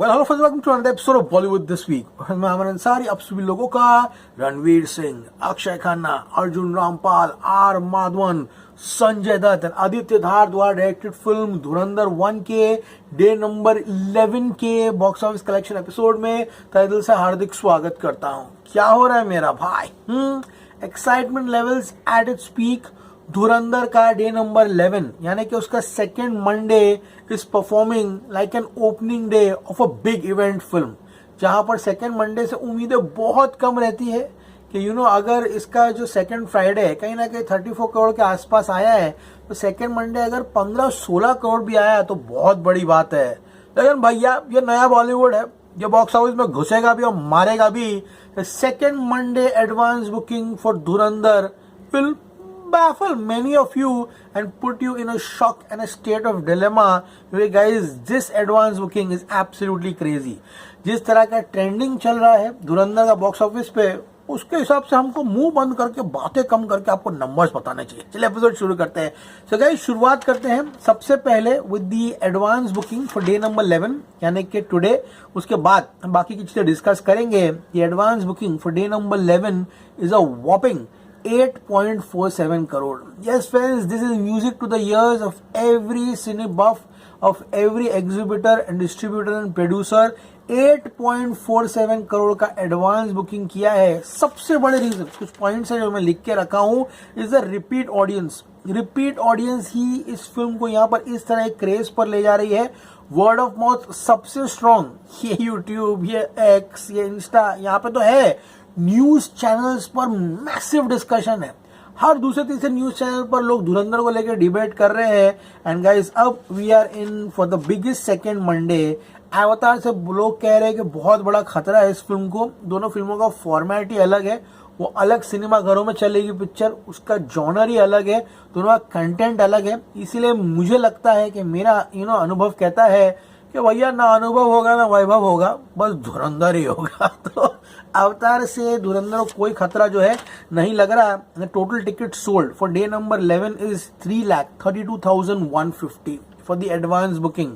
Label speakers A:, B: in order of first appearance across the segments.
A: Well, hello friends, welcome to another episode of Bollywood This Week. मैं अमन अंसारी, आप सभी लोगों का रणवीर सिंह, अक्षय खन्ना, अर्जुन रामपाल, आर माधवन, संजय दत्त और आदित्य धार द्वारा डायरेक्टेड फिल्म धुरंधर 1 के डे नंबर 11 के बॉक्स ऑफिस कलेक्शन एपिसोड में तहे दिल से हार्दिक स्वागत करता हूँ। क्या हो रहा है मेरा भाई? Excitement levels at its peak. धुरंधर का डे नंबर 11 यानी कि उसका second Monday is performing like an opening day of a big event film, जहां पर सेकेंड मंडे से उम्मीदें बहुत कम रहती है कि अगर इसका जो सेकेंड फ्राइडे है कहीं ना कहीं 34 करोड़ के आसपास आया है तो सेकेंड मंडे अगर 15-16 करोड़ भी आया है तो बहुत बड़ी बात है। लेकिन भैया ये नया बॉलीवुड है, ये बॉक्स ऑफिस में घुसेगा भी और मारेगा भी। Second Monday advance booking for Dhurandhar will baffle many of you and put you in a shock and a state of dilemma. Guys, this advance booking is absolutely crazy. जिस तरह का trending चल रहा है धुरंधर का बॉक्स ऑफिस पे, उसके हिसाब से हमको मुंह बंद करके बातें कम करके आपको नंबर्स बताने चाहिए। चलिए एपिसोड शुरू करते हैं। सो गाइस, शुरुआत करते हैं सबसे पहले with the advance booking for day number 11 यानी कि टुडे। उसके बाद हम बाकी की चीजें डिस्कस करेंगे। The advance booking for day number 11 is a whopping 8.47 crore. Yes friends, this is music to the ears of every cine buff, of every exhibitor and distributor and producer. 8.47 crore का advance booking किया है। सबसे बड़े reason कुछ points है जो मैं लिख के रखा हूं, is the repeat audience. Repeat audience ही इस फिल्म को यहाँ पर इस तरह एक क्रेज पर ले जा रही है। वर्ड ऑफ माउथ सबसे स्ट्रॉन्ग ये यूट्यूब, ये एक्स, ये इंस्टा, यहाँ पे तो है। न्यूज चैनल्स पर मैसिव डिस्कशन है। हर दूसरे तीसरे न्यूज चैनल पर लोग धुरंधर को लेकर डिबेट कर रहे हैं। एंड गाइस, अब we are in for the biggest second Monday. Avatar से लोग कह रहे हैं कि बहुत बड़ा खतरा है इस फिल्म को। दोनों फिल्मों का फॉर्मेट ही अलग है, वो अलग सिनेमा घरों में चलेगी पिक्चर, उसका जॉनर ही अलग है, दोनों का कंटेंट अलग है। इसीलिए मुझे लगता है कि मेरा अनुभव कहता है कि भैया ना अनुभव होगा ना वैभव होगा, बस धुरंधर ही होगा। तो अवतार से धुरंधर को कोई खतरा जो है नहीं लग रहा। Total ticket sold for day number 11 is 3,32,150 for the advance booking.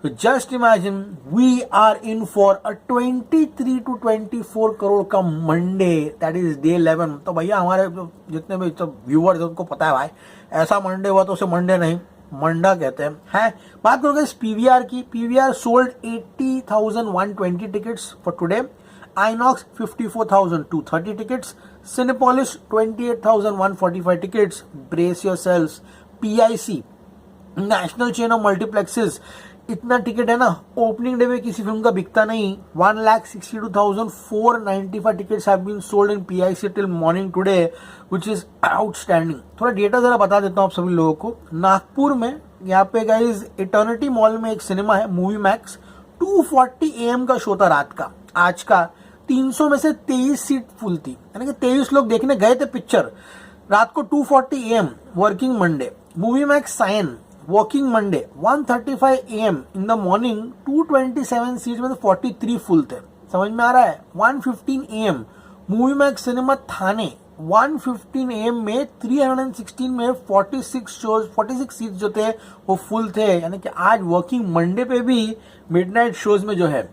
A: Just imagine we are in for a 23 to 24 crore का मंडे, दैट इज डे 11। तो भैया हमारे जितने भी व्यूअर्स है उनको पता है भाई, ऐसा मंडे हुआ तो उसे मंडे नहीं मंडा कहते हैं। बात करोगे इस पीवीआर की, PVR sold 80,120 tickets for today. INOX 54,230 tickets. Cinepolis 28,145 tickets. Brace yourselves. PIC national chain of multiplexes, इतना टिकट है ना, ओपनिंग डे में किसी फिल्म का बिकता नहीं। 1,62,495 tickets have been sold in PIC till morning today, which is outstanding. थोड़ा data जरा बता देता हूँ आप सभी लोगों को। नागपुर में यहाँ पे गाइज इटर्निटी मॉल में एक सिनेमा है मूवी मैक्स, 2:40 AM का शो था रात का। आज का 300 में से 23 सीट फुल थी, यानी कि 23 लोग देखने गए थे पिक्चर रात को 2:40 AM working Monday. Movie max sine working Monday 1:35 AM in the morning, 227 seat में से 43 फुल थे। समझ में आ रहा है? 1:15 AM movie max cinema Thane 1:15 AM में 316 में 46 सीट जो थे वो फुल थे। यानी कि आज वर्किंग मंडे पे भी मिडनाइट शोज में जो है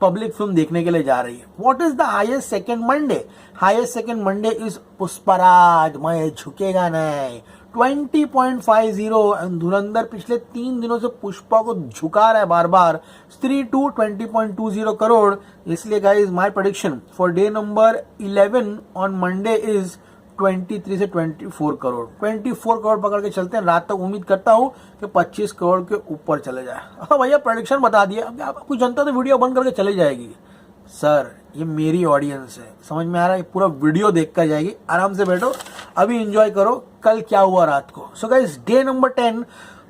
A: पब्लिक फिल्म देखने के लिए जा रही है। What is the highest second Monday? Highest second Monday is Pushparaj, मैं झुकेगा नहीं, 20.50। एंड धुरंधर पिछले 3 दिनों से पुष्पा को झुका रहा है बार बार, 20.20 करोड़। इसलिए guys my prediction for day number 11 on Monday is 23 से 24 करोड़। 24 करोड़ पकड़ के चलते हैं। रात तक उम्मीद करता हूं कि 25 करोड़ के ऊपर चले जाए। हाँ भैया, प्रेडिक्शन बता दिया, अब आपको जनता तो वीडियो बंद करके चली जाएगी। सर ये मेरी ऑडियंस है, समझ में आ रहा है? पूरा वीडियो देख कर जाएगी। आराम से बैठो, अभी एंजॉय करो कल क्या हुआ रात को। So guys, day number 10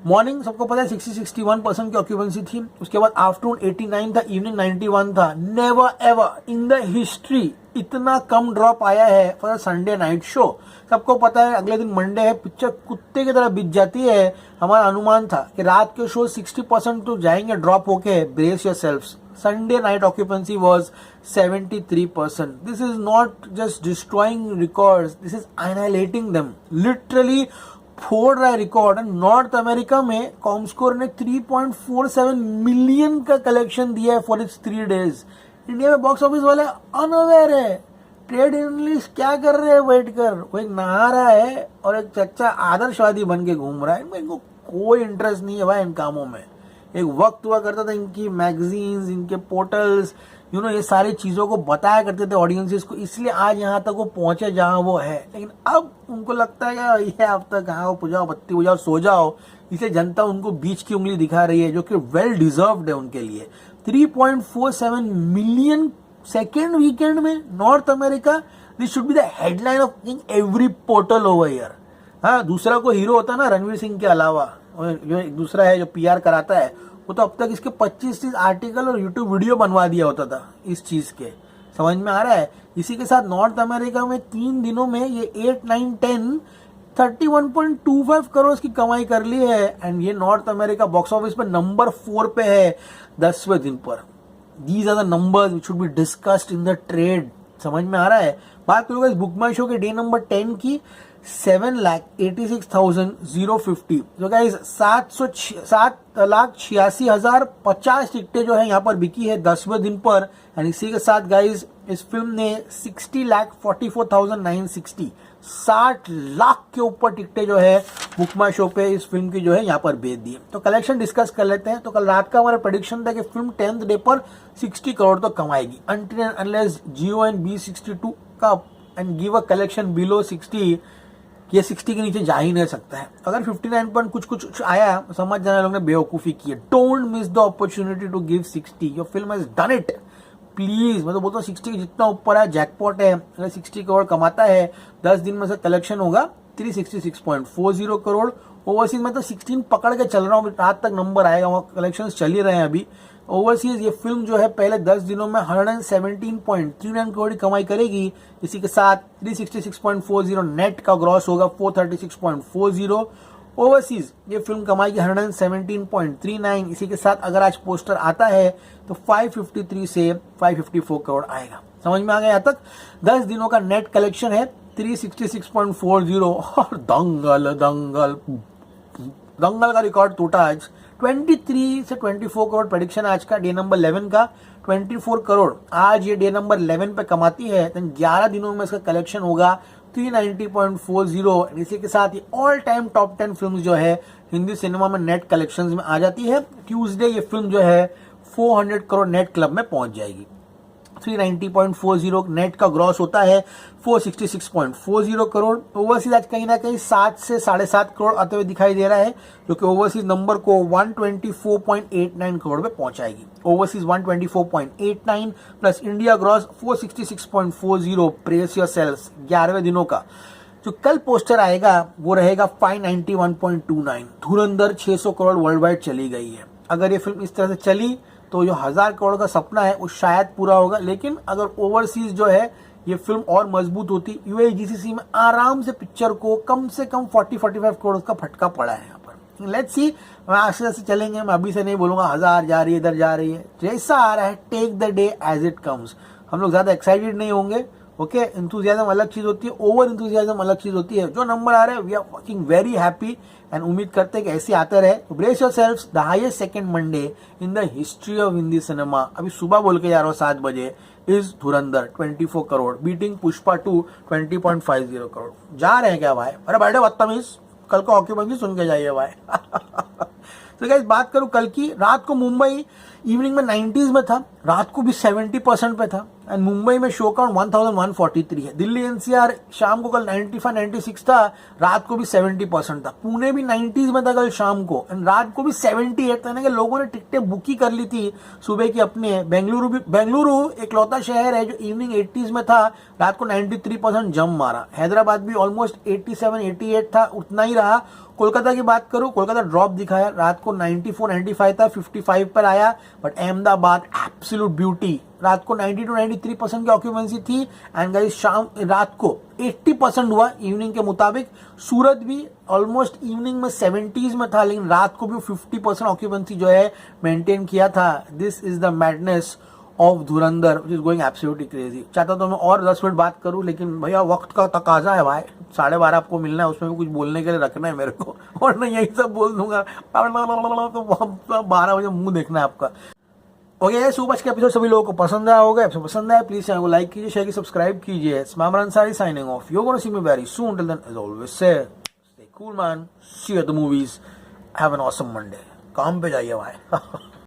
A: morning सबको पता है 60-61% की ऑक्यूपेंसी थी। उसके बाद आफ्टरनून 89 था, इवनिंग 91 था। Never ever in the history इतना कम ड्रॉप आया है फॉर संडे नाइट शो। सबको पता है अगले दिन मंडे है, पिक्चर कुत्ते की तरह बिक जाती है। हमारा अनुमान था कि रात के शो 60% तो जाएंगे ड्रॉप होके। Brace yourselves, Sunday night occupancy was 73%. This is not just destroying records, this is annihilating them. Literally फोड़ रहा है रिकॉर्ड। नॉर्थ अमेरिका में कॉमस्कोर ने 3.47 मिलियन का कलेक्शन दिया है फॉर इट्स 3 days। इंडिया में बॉक्स ऑफिस वाले अनअवेयर है। ट्रेड एनालिस्ट क्या कर रहे हैं बैठ कर, वो एक नहा रहा है और एक चच्चा आदर्शवादी बन के घूम रहा है। इनको कोई इंटरेस्ट नहीं है भाई इन कामों में। एक वक्त हुआ करता था इनकी मैगजीन्स, इनके पोर्टल्स, ये सारी चीज़ों को बताया करते थे ऑडियंसेस को, इसलिए आज यहाँ तक वो पहुंचे जहाँ वो है। लेकिन अब उनको लगता है कि ये अब तक कहाँ हो, पुजाओ बत्ती बुझाओ सो जाओ, इसलिए जनता उनको बीच की उंगली दिखा रही है, जो कि वेल डिजर्व्ड है उनके लिए। 3.47 मिलियन सेकेंड वीकेंड में north America, this should be the headline of every portal over here. हाँ, दूसरा कोई हीरो होता ना रणवीर सिंह के अलावा, जो एक दूसरा है जो पीआर कराता है, वो तो अब तक इसके 25-30 आर्टिकल और यूट्यूब वीडियो बनवा दिया होता था इस चीज के। समझ में आ रहा है। इसी के साथ नॉर्थ अमेरिका में 3 दिनों में ये 8, 9, 10 31.25 करोड़ की कमाई कर ली है। एंड ये नॉर्थ अमेरिका बॉक्स ऑफिस पर नंबर 4 पे है 10वें दिन पर। These are the numbers which should be discussed in the trade. समझ में आ रहा है। बात करोगे इस बुक माई शो के डे नंबर 10 की, 7,86,050। जो गाइस 7,86,050 टिकटें जो है यहाँ पर बिकी है 10वें दिन पर। एंड इसी के साथ गाइस इस फिल्म ने 60,44,960, 60 लाख के ऊपर टिकटें जो है बुक माई शो पे इस फिल्म की जो है यहाँ पर बेच दी। तो कलेक्शन डिस्कस कर लेते हैं। तो कल रात का हमारा प्रेडिक्शन था कि फिल्म 10th डे पर 60 करोड़ तो कमाएगी, until and unless Jio and B62 का and give a collection below 60, ये 60 के नीचे जा ही नहीं सकता है। अगर 59 पॉइंट कुछ आया, समझ जाना लोगों ने बेवकूफ़ी की है। Don't miss the opportunity to give 60, your film has done it. Please, मैं तो बोलता हूँ 60 के जितना ऊपर है जैकपॉट है। अगर 60 करोड़ कमाता है 10 दिन में से कलेक्शन होगा 366.40 करोड़। ओवरसीज में तो 16 पकड़ के चल रहा हूँ, रात तक नंबर आएगा, वहाँ कलेक्शन चल ही रहे हैं अभी। ओवरसीज ये फिल्म जो है पहले 10 दिनों में 117.39 करोड़ की कमाई करेगी। इसी के साथ 366.40 नेट का ग्रॉस होगा 436.40। ओवरसीज ये फिल्म कमाएगी 117.39। इसी के साथ अगर आज पोस्टर आता है तो 553 से 554 करोड़ आएगा। समझ में आ गया। यहाँ तक 10 दिनों का नेट कलेक्शन है 366.40। और दंगल का रिकॉर्ड टूटा आज। 23 से 24 करोड़ प्रेडिक्शन आज का, डे नंबर 11 का 24 करोड़ आज ये डे नंबर 11 पे कमाती है। तो 11 दिनों में इसका कलेक्शन होगा 390.40। इसी के साथ ये ऑल टाइम टॉप 10 फिल्म जो है हिंदी सिनेमा में नेट कलेक्शन में आ जाती है। ट्यूसडे ये फिल्म जो है 400 करोड़ नेट क्लब में पहुंच जाएगी। 390.40 नेट का ग्रॉस होता है 466.40 करोड़। ओवरसीज आज कहीं ना कहीं 7 से 7.5 करोड़ आते हुए दिखाई दे रहा है, जो कि ओवरसीज नंबर को 124.89 करोड़ पे पहुंचाएगी। Overseas 124.89 plus India gross 466.40। Press your sales 11वें दिनों का जो कल पोस्टर आएगा वो रहेगा 591.29। धुरंधर 600 करोड़ वर्ल्ड वाइड चली गई है। अगर ये फिल्म इस तरह से चली तो जो 1000 करोड़ का सपना है वो शायद पूरा होगा। लेकिन अगर ओवरसीज जो है ये फिल्म और मजबूत होती, UAE-GCC में आराम से पिक्चर को कम से कम 40-45 करोड़ का फटका पड़ा है यहाँ पर। लेट्स सी, मैं आस्ते आस्ते चलेंगे। मैं अभी से नहीं बोलूंगा 1000 जा रही है, इधर जा रही है। जैसा आ रहा है take the day as it comes. हम लोग ज्यादा एक्साइटेड नहीं होंगे। ओके, इंथुजियाज्म अलग चीज होती है, ओवर इंथुजियाज्म अलग चीज होती है। जो नंबर आ रहे हैं we are fucking very happy and उम्मीद करते हैं कि ऐसे आते रहे। तो brace yourselves, the highest second Monday in the history of Hindi cinema. अभी सुबह बोल के जा रहा हूँ 7 बजे is Dhurandhar 24 crore beating Pushpa 2 20.50 crore. जा रहे हैं क्या भाई? अरे बैठे बदतमीज, कल को ऑक्यूपेंसी सुन के जाइए भाई। तो गाइस बात करूं कल की, रात को मुंबई इवनिंग में 90s में था, रात को भी 70% पे था। एंड मुंबई में शो काउंट 1143 है। दिल्ली NCR शाम को कल 95-96 था, रात को भी 70% था। पुणे भी 90s में था कल शाम को, एंड रात को भी 78 था। कि लोगों ने टिकटें बुक ही कर ली थी सुबह की अपने। बेंगलुरु एक लौता शहर है जो इवनिंग 80s में था, रात को 93% जम मारा। हैदराबाद भी ऑलमोस्ट 87-88 था, उतना ही रहा। कोलकाता की बात करूं, कोलकाता ड्रॉप दिखाया, रात को 94-95 था, 55 पर आया। बट अहमदाबाद एब्सोल्यूट ब्यूटी, रात को 90-93% की ऑक्यूपेंसी थी। एंड गाइस शाम रात को 80% हुआ इवनिंग के मुताबिक। सूरत भी ऑलमोस्ट इवनिंग में 70s में था, लेकिन रात को भी 50% ऑक्यूपेंसी जो है मेंटेन किया था। This is the madness of Dhurandhar which is going absolutely crazy. चाहता तो मैं और 10 मिनट बात करूं, लेकिन भैया वक्त का तकाजा है भाई, 12:30 आपको मिलना है, उसमें भी कुछ बोलने के लिए रखना है मेरे को, और मैं यही सब बोल दूंगा तो 12 बजे मुंह देखना है आपका। ओके, सुबह के एपिसोड सभी लोगों को पसंद आया होगा। एपिसोड पसंद आया प्लीज चैनल को लाइक कीजिए, शेयर कीजिए, सब्सक्राइब कीजिए। It's Imran Ansari signing off. You gonna see me very soon, till then as always say stay cool man, see you at the movies, have an awesome Monday. काम पे जाइए भाई।